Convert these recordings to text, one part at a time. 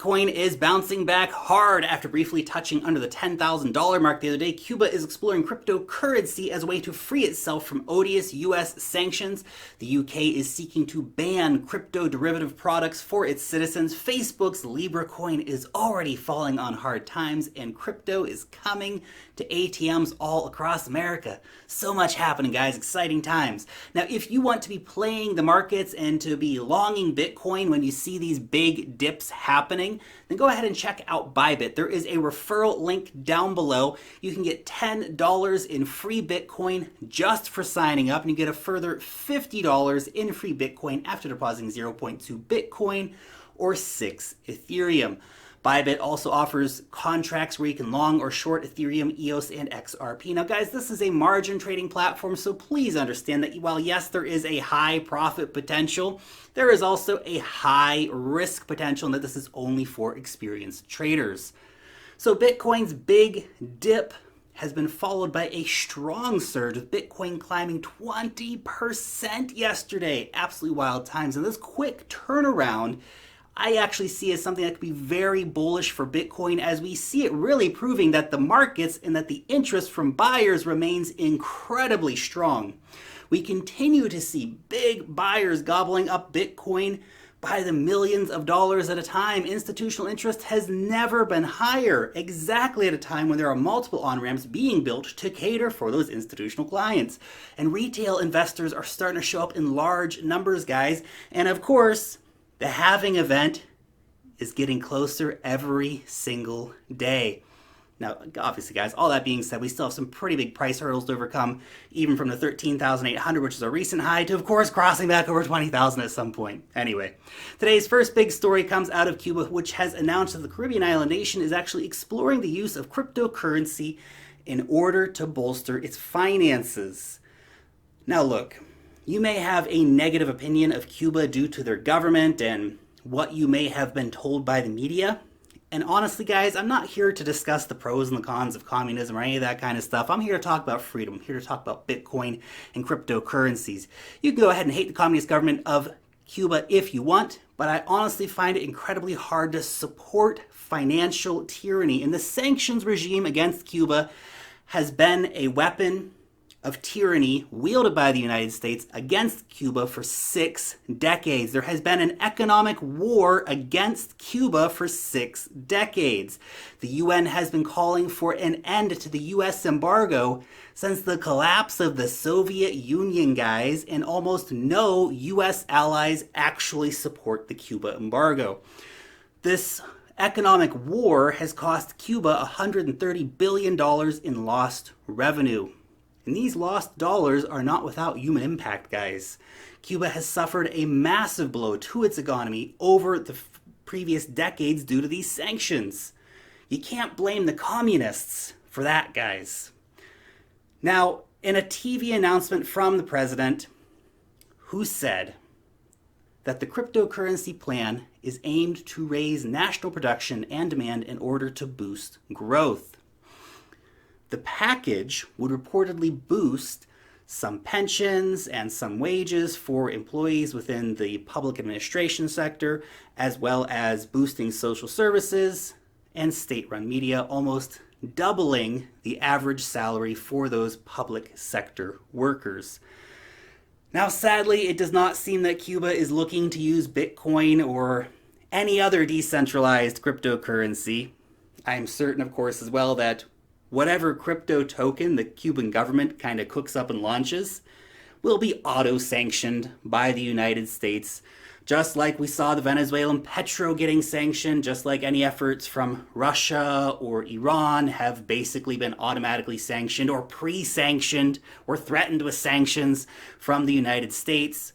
Bitcoin is bouncing back hard after briefly touching under the $10,000 mark the other day. Cuba is exploring cryptocurrency as a way to free itself from odious US sanctions. The UK is seeking to ban crypto derivative products for its citizens. Facebook's Libra coin is already falling on hard times, and crypto is coming to ATMs all across America. So much happening, guys. Exciting times. Now, if you want to be playing the markets and to be longing Bitcoin when you see these big dips happening, then go ahead and check out Bybit. There is a referral link down below. You can get $10 in free Bitcoin just for signing up, and you get a further $50 in free Bitcoin after depositing 0.2 Bitcoin or 6 Ethereum. Bybit also offers contracts where you can long or short Ethereum, EOS, and XRP. Now, guys, this is a margin trading platform, so please understand that while, yes, there is a high profit potential, there is also a high risk potential, and that this is only for experienced traders. So Bitcoin's big dip has been followed by a strong surge, with Bitcoin climbing 20% yesterday. Absolutely wild times. And this quick turnaround I actually see as something that could be very bullish for Bitcoin, as we see it really proving that the markets and that the interest from buyers remains incredibly strong. We continue to see big buyers gobbling up Bitcoin by the millions of dollars at a time. Institutional interest has never been higher, exactly at a time when there are multiple on-ramps being built to cater for those institutional clients. And retail investors are starting to show up in large numbers, guys. And of course, the halving event is getting closer every single day. Now, obviously, guys, all that being said, we still have some pretty big price hurdles to overcome, even from the 13,800, which is a recent high, to, of course, crossing back over 20,000 at some point. Anyway, today's first big story comes out of Cuba, which has announced that the Caribbean island nation is actually exploring the use of cryptocurrency in order to bolster its finances. Now, look, you may have a negative opinion of Cuba due to their government and what you may have been told by the media. And honestly, guys, I'm not here to discuss the pros and the cons of communism or any of that kind of stuff. I'm here to talk about freedom. I'm here to talk about Bitcoin and cryptocurrencies. You can go ahead and hate the communist government of Cuba if you want, but I honestly find it incredibly hard to support financial tyranny. And the sanctions regime against Cuba has been a weapon of tyranny wielded by the United States against Cuba for 6 decades. There has been an economic war against Cuba for 6 decades. The UN has been calling for an end to the US embargo since the collapse of the Soviet Union, guys, and almost no US allies actually support the Cuba embargo. This economic war has cost Cuba $130 billion in lost revenue. And these lost dollars are not without human impact, guys. Cuba has suffered a massive blow to its economy over the previous decades due to these sanctions. You can't blame the communists for that, guys. Now, in a TV announcement from the president, who said that the cryptocurrency plan is aimed to raise national production and demand in order to boost growth. The package would reportedly boost some pensions and some wages for employees within the public administration sector, as well as boosting social services and state-run media, almost doubling the average salary for those public sector workers. Now, sadly, it does not seem that Cuba is looking to use Bitcoin or any other decentralized cryptocurrency. I am certain, of course, as well that whatever crypto token the Cuban government kind of cooks up and launches will be auto-sanctioned by the United States, just like we saw the Venezuelan petro getting sanctioned, just like any efforts from Russia or Iran have basically been automatically sanctioned or pre-sanctioned or threatened with sanctions from the United States.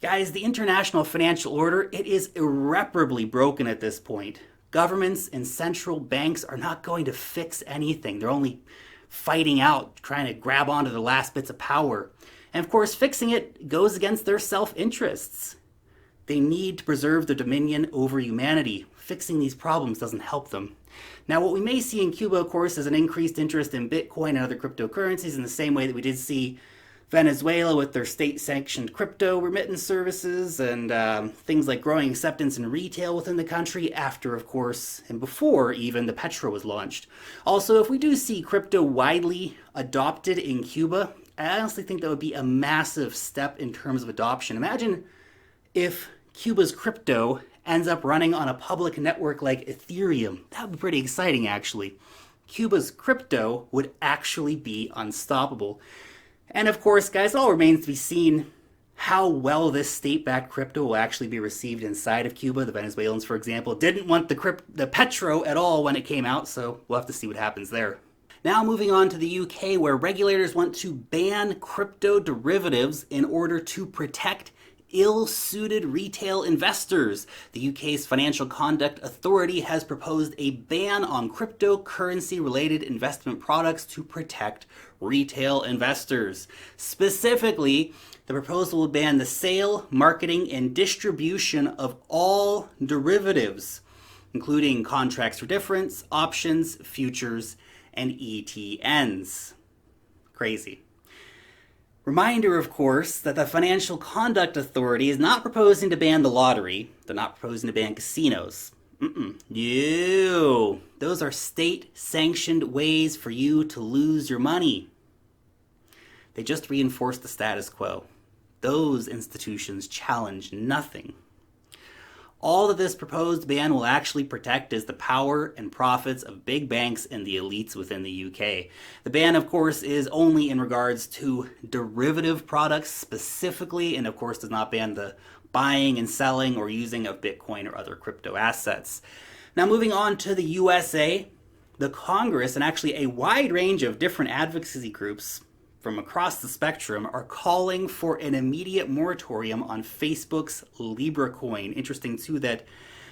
Guys, the international financial order, it is irreparably broken at this point. Governments and central banks are not going to fix anything. They're only fighting out, trying to grab onto the last bits of power. And of course, fixing it goes against their self-interests. They need to preserve their dominion over humanity. Fixing these problems doesn't help them. Now, what we may see in Cuba, of course, is an increased interest in Bitcoin and other cryptocurrencies in the same way that we did see Venezuela with their state-sanctioned crypto remittance services and things like growing acceptance in retail within the country after, of course, and before even the petro was launched. Also, if we do see crypto widely adopted in Cuba, I honestly think that would be a massive step in terms of adoption. Imagine if Cuba's crypto ends up running on a public network like Ethereum. That would be pretty exciting, actually. Cuba's crypto would actually be unstoppable. And of course, guys, it all remains to be seen how well this state-backed crypto will actually be received inside of Cuba. The Venezuelans, for example, didn't want the petro at all when it came out, so we'll have to see what happens there. Now moving on to the UK, where regulators want to ban crypto derivatives in order to protect ill-suited retail investors. The UK's Financial Conduct Authority has proposed a ban on cryptocurrency-related investment products to protect retail investors. Specifically, the proposal will ban the sale, marketing, and distribution of all derivatives, including contracts for difference, options, futures, and ETNs. Crazy. Reminder, of course, that the Financial Conduct Authority is not proposing to ban the lottery. They're not proposing to ban casinos. No. Those are state-sanctioned ways for you to lose your money. They just reinforce the status quo. Those institutions challenge nothing. All that this proposed ban will actually protect is the power and profits of big banks and the elites within the UK. The ban, of course, is only in regards to derivative products specifically, and of course does not ban the buying and selling or using of Bitcoin or other crypto assets. Now moving on to the USA, the Congress and actually a wide range of different advocacy groups from across the spectrum are calling for an immediate moratorium on Facebook's Libra coin. Interesting too that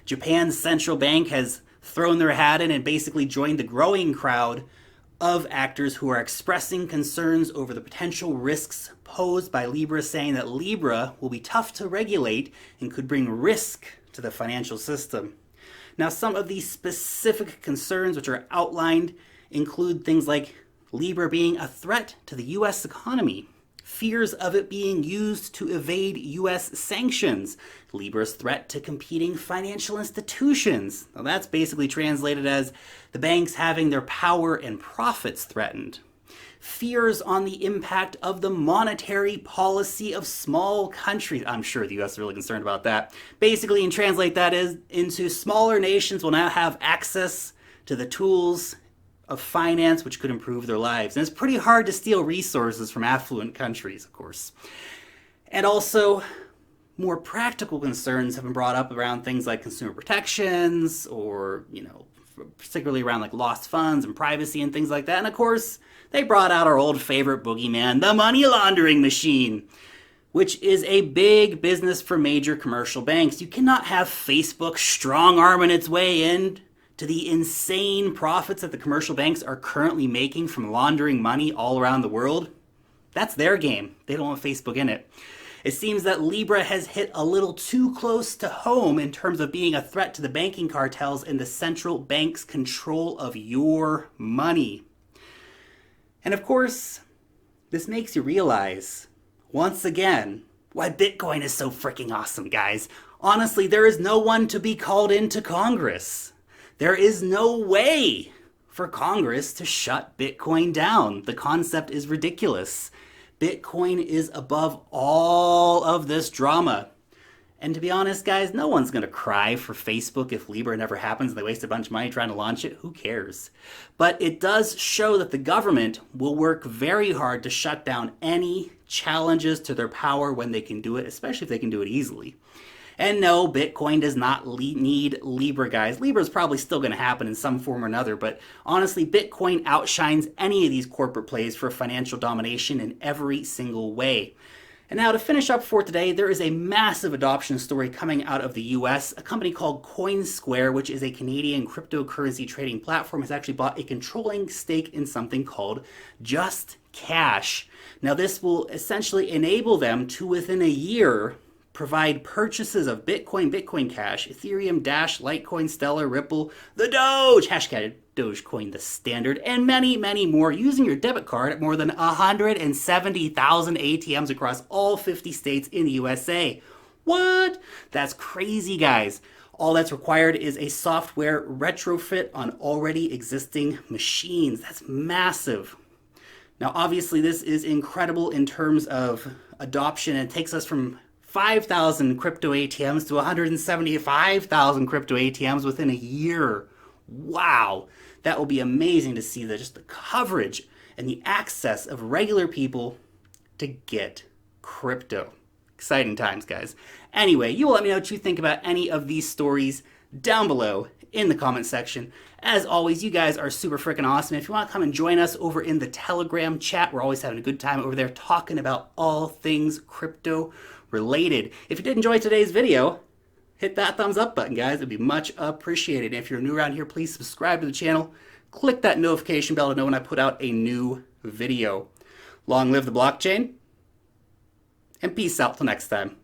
Japan's central bank has thrown their hat in and basically joined the growing crowd of actors who are expressing concerns over the potential risks posed by Libra, saying that Libra will be tough to regulate and could bring risk to the financial system. Now, some of these specific concerns which are outlined include things like Libra being a threat to the U.S. economy, fears of it being used to evade U.S. sanctions, Libra's threat to competing financial institutions. Now that's basically translated as the banks having their power and profits threatened. Fears on the impact of the monetary policy of small countries. I'm sure the U.S. is really concerned about that. Basically, and translate that is into smaller nations will now have access to the tools of finance which could improve their lives. And it's pretty hard to steal resources from affluent countries, of course. And also, more practical concerns have been brought up around things like consumer protections or, particularly around like lost funds and privacy and things like that. And of course, they brought out our old favorite boogeyman, the money laundering machine, which is a big business for major commercial banks. You cannot have Facebook strong-arming its way in to the insane profits that the commercial banks are currently making from laundering money all around the world. That's their game. They don't want Facebook in it. It seems that Libra has hit a little too close to home in terms of being a threat to the banking cartels and the central bank's control of your money. And of course, this makes you realize, once again, why Bitcoin is so freaking awesome, guys. Honestly, there is no one to be called into Congress. There is no way for Congress to shut Bitcoin down. The concept is ridiculous. Bitcoin is above all of this drama. And to be honest, guys, no one's going to cry for Facebook if Libra never happens and they waste a bunch of money trying to launch it. Who cares? But it does show that the government will work very hard to shut down any challenges to their power when they can do it, especially if they can do it easily. And no, Bitcoin does not need Libra, guys. Libra is probably still going to happen in some form or another, but honestly, Bitcoin outshines any of these corporate plays for financial domination in every single way. And now to finish up for today, there is a massive adoption story coming out of the US. A company called CoinSquare, which is a Canadian cryptocurrency trading platform, has actually bought a controlling stake in something called Just Cash. Now this will essentially enable them to, within a year, provide purchases of Bitcoin, Bitcoin Cash, Ethereum, Dash, Litecoin, Stellar, Ripple, the Doge, hashtag Dogecoin, the standard, and many, many more using your debit card at more than 170,000 ATMs across all 50 states in the USA. What? That's crazy, guys. All that's required is a software retrofit on already existing machines. That's massive. Now, obviously, this is incredible in terms of adoption. It takes us from 5,000 crypto ATMs to 175,000 crypto ATMs within a year. Wow, that will be amazing to see just the coverage and the access of regular people to get crypto. Exciting times, guys. Anyway, you will let me know what you think about any of these stories down below in the comment section. As always, you guys are super freaking awesome. If you want to come and join us over in the Telegram chat, we're always having a good time over there talking about all things crypto related. If you did enjoy today's video, hit that thumbs up button, guys. It'd be much appreciated. If you're new around here, please subscribe to the channel. Click that notification bell to know when I put out a new video. Long live the blockchain, and peace out till next time.